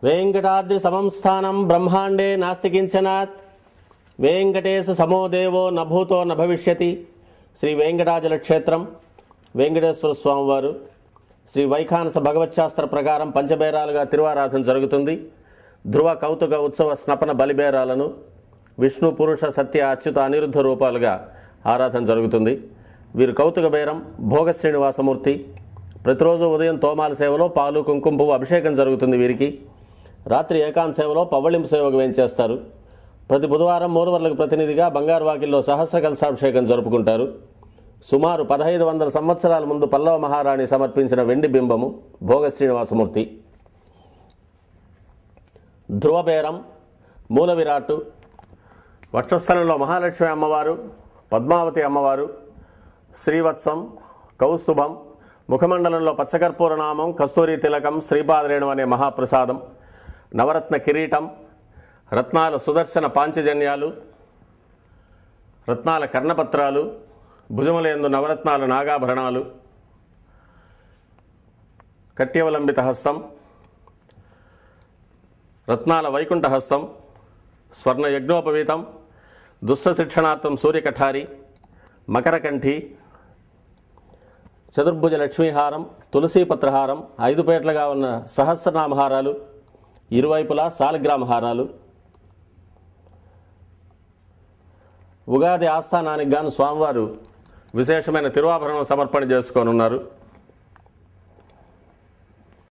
वेंकटाद्रि समं स्थानं ब्रह्मांडे नास्ति किंचनात् वेंकटेश समो देवो न भूतो न भविष्यति श्री वेंकटाचल क्षेत्रम వెంకటేశ్వర స్వామి వారు శ్రీ వైఖానస భగవచ్శాస్త్ర ప్రకారం పంచబేరాలుగా తిరువారాధన జరుగుతుంది. ధ్రువ కౌతుక ఉత్సవ స్నపన బలిబేరాలను విష్ణు పురుష సత్య అచ్యుత అనిరుద్ధ రూపాలుగా ఆరాధన జరుగుతుంది. వీరు కౌతుక బేరం భోగ శ్రీనివాసమూర్తి. ప్రతిరోజు ఉదయం తోమాల సేవలో పాలు కుంకుమ పువ్వు అభిషేకం జరుగుతుంది. వీరికి రాత్రి ఏకాంత సేవలో పవ్వళింపు సేవకు వేయించేస్తారు. ప్రతి బుధవారం మూలవర్లకు ప్రతినిధిగా బంగారు వాకిల్లో సహస్ర కలశాభిషేకం జరుపుకుంటారు. సుమారు 1500 సంవత్సరాల ముందు పల్లవ మహారాణి సమర్పించిన వెండి బింబము భోగ శ్రీనివాసమూర్తి. ధ్రువబేరం మూల విరాట్టు వక్షస్థలంలో మహాలక్ష్మి అమ్మవారు, పద్మావతి అమ్మవారు, శ్రీవత్సం, కౌస్తుభం, ముఖమండలంలో పచ్చకర్పూర నామం, కస్తూరి తిలకం, శ్రీపాదరేణు అనే మహాప్రసాదం, నవరత్న కిరీటం, రత్నాల సుదర్శన పాంచజన్యాలు, రత్నాల కర్ణపత్రాలు, భుజములందు నవరత్నాల నాగాభరణాలు, కట్యవలంబిత హస్తం, రత్నాల వైకుంఠ హస్తం, స్వర్ణ యజ్ఞోపవీతం, దుష్ట శిక్షణార్థం సూర్యకఠారి, మకరకంఠి, చతుర్భుజ లక్ష్మీహారం, తులసీపత్రహారం, 5 పేట్లుగా ఉన్న సహస్రనామహారాలు, ఇరువైపులా సాలగ్రామహారాలు. ఉగాది ఆస్థానానికి గాను స్వామివారు విశేషమైన తిరువాభరణం సమర్పణ చేసుకోనున్నారు.